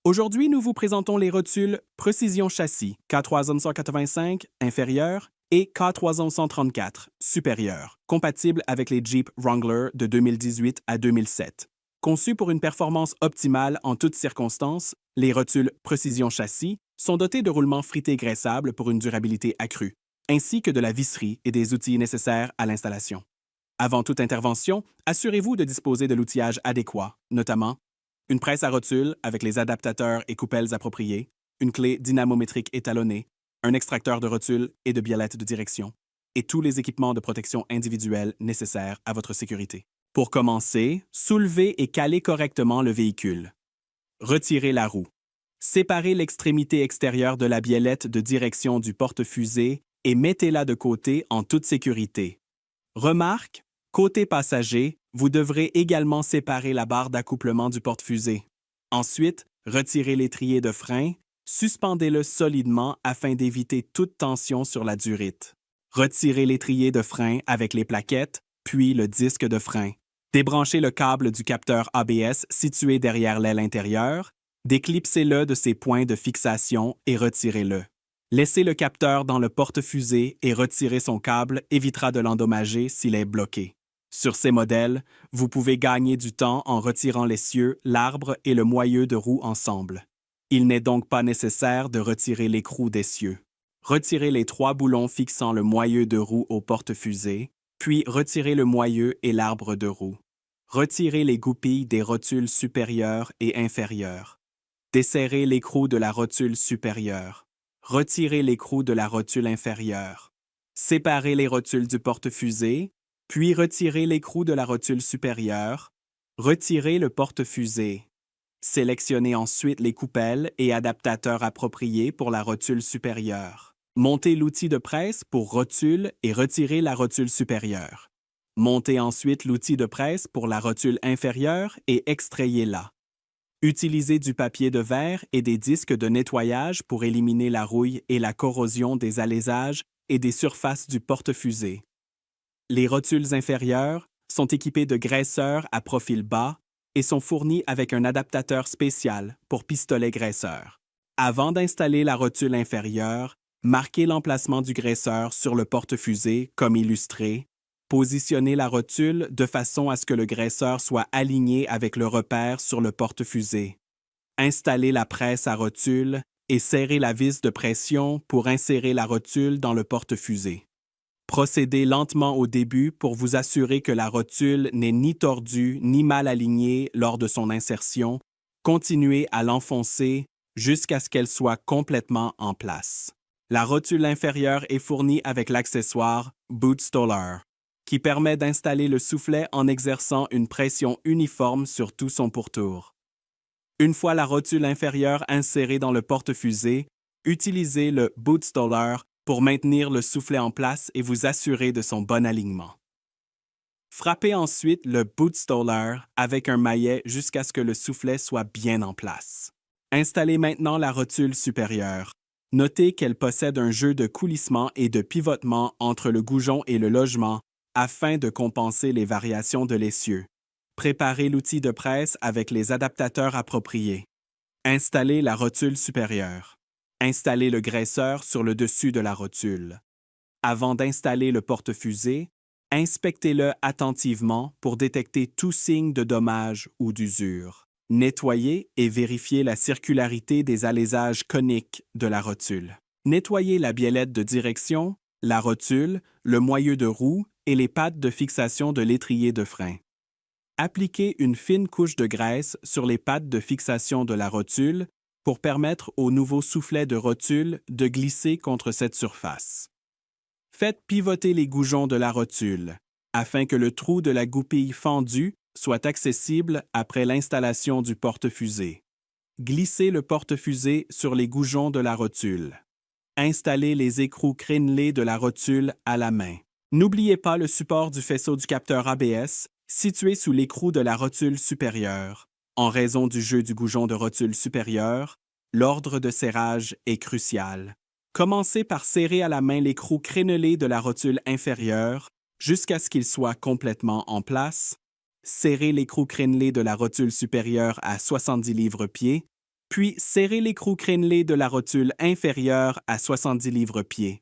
Aujourd'hui, nous vous présentons les rotules Précision Châssis K3185 inférieur et K3134 supérieur, compatibles avec les Jeep Wrangler de 2018 à 2007. Conçus pour une performance optimale en toutes circonstances, les rotules Précision Châssis sont dotés de roulements frités graissables pour une durabilité accrue, ainsi que de la visserie et des outils nécessaires à l'installation. Avant toute intervention, assurez-vous de disposer de l'outillage adéquat, notamment une presse à rotules avec les adaptateurs et coupelles appropriés, une clé dynamométrique étalonnée, un extracteur de rotules et de biellettes de direction, et tous les équipements de protection individuelle nécessaires à votre sécurité. Pour commencer, soulevez et calez correctement le véhicule. Retirez la roue. Séparez l'extrémité extérieure de la biellette de direction du porte-fusée et mettez-la de côté en toute sécurité. Remarque, côté passager, vous devrez également séparer la barre d'accouplement du porte-fusée. Ensuite, retirez l'étrier de frein, suspendez-le solidement afin d'éviter toute tension sur la durite. Retirez l'étrier de frein avec les plaquettes, puis le disque de frein. Débranchez le câble du capteur ABS situé derrière l'aile intérieure, déclipsez-le de ses points de fixation et retirez-le. Laissez le capteur dans le porte-fusée et retirer son câble évitera de l'endommager s'il est bloqué. Sur ces modèles, vous pouvez gagner du temps en retirant l'essieu, l'arbre et le moyeu de roue ensemble. Il n'est donc pas nécessaire de retirer l'écrou d'essieu. Retirez les 3 boulons fixant le moyeu de roue au porte-fusée, puis retirez le moyeu et l'arbre de roue. Retirez les goupilles des rotules supérieures et inférieures. Desserrez l'écrou de la rotule supérieure. Retirez l'écrou de la rotule inférieure. Séparez les rotules du porte-fusée, puis retirez l'écrou de la rotule supérieure. Retirez le porte-fusée. Sélectionnez ensuite les coupelles et adaptateurs appropriés pour la rotule supérieure. Montez l'outil de presse pour rotule et retirez la rotule supérieure. Montez ensuite l'outil de presse pour la rotule inférieure et extrayez-la. Utilisez du papier de verre et des disques de nettoyage pour éliminer la rouille et la corrosion des alaisages et des surfaces du porte-fusée. Les rotules inférieures sont équipées de graisseurs à profil bas et sont fournies avec un adaptateur spécial pour pistolet graisseur. Avant d'installer la rotule inférieure, marquez l'emplacement du graisseur sur le porte-fusée comme illustré. Positionnez la rotule de façon à ce que le graisseur soit aligné avec le repère sur le porte-fusée. Installez la presse à rotule et serrez la vis de pression pour insérer la rotule dans le porte-fusée. Procédez lentement au début pour vous assurer que la rotule n'est ni tordue ni mal alignée lors de son insertion. Continuez à l'enfoncer jusqu'à ce qu'elle soit complètement en place. La rotule inférieure est fournie avec l'accessoire Boot Stoller, qui permet d'installer le soufflet en exerçant une pression uniforme sur tout son pourtour. Une fois la rotule inférieure insérée dans le porte-fusée, utilisez le Boot Stoller pour maintenir le soufflet en place et vous assurer de son bon alignement. Frappez ensuite le Boot Stoller avec un maillet jusqu'à ce que le soufflet soit bien en place. Installez maintenant la rotule supérieure. Notez qu'elle possède un jeu de coulissement et de pivotement entre le goujon et le logement afin de compenser les variations de l'essieu. Préparez l'outil de presse avec les adaptateurs appropriés. Installez la rotule supérieure. Installez le graisseur sur le dessus de la rotule. Avant d'installer le porte-fusée, inspectez-le attentivement pour détecter tout signe de dommage ou d'usure. Nettoyez et vérifiez la circularité des alaisages coniques de la rotule. Nettoyez la biellette de direction, la rotule, le moyeu de roue et les pattes de fixation de l'étrier de frein. Appliquez une fine couche de graisse sur les pattes de fixation de la rotule pour permettre au nouveau soufflet de rotule de glisser contre cette surface. Faites pivoter les goujons de la rotule afin que le trou de la goupille fendue soit accessible après l'installation du porte-fusée. Glissez le porte-fusée sur les goujons de la rotule. Installez les écrous crénelés de la rotule à la main. N'oubliez pas le support du faisceau du capteur ABS situé sous l'écrou de la rotule supérieure. En raison du jeu du goujon de rotule supérieure, l'ordre de serrage est crucial. Commencez par serrer à la main l'écrou crénelé de la rotule inférieure jusqu'à ce qu'il soit complètement en place. Serrez l'écrou crénelé de la rotule supérieure à 70 livres-pieds Puis serrez l'écrou crénelé de la rotule inférieure à 70 livres-pieds.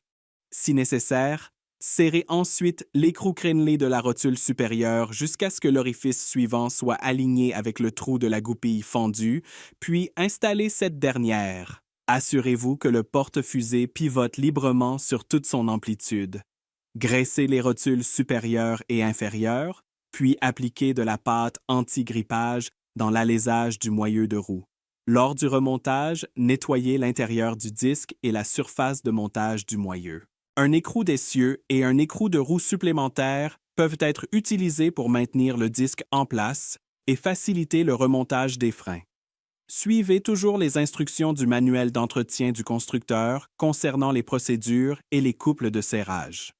Si nécessaire, serrez ensuite l'écrou crénelé de la rotule supérieure jusqu'à ce que l'orifice suivant soit aligné avec le trou de la goupille fendue, puis installez cette dernière. Assurez-vous que le porte-fusée pivote librement sur toute son amplitude. Graissez les rotules supérieures et inférieures, puis appliquez de la pâte anti-grippage dans l'alésage du moyeu de roue. Lors du remontage, nettoyez l'intérieur du disque et la surface de montage du moyeu. Un écrou d'essieu et un écrou de roue supplémentaire peuvent être utilisés pour maintenir le disque en place et faciliter le remontage des freins. Suivez toujours les instructions du manuel d'entretien du constructeur concernant les procédures et les couples de serrage.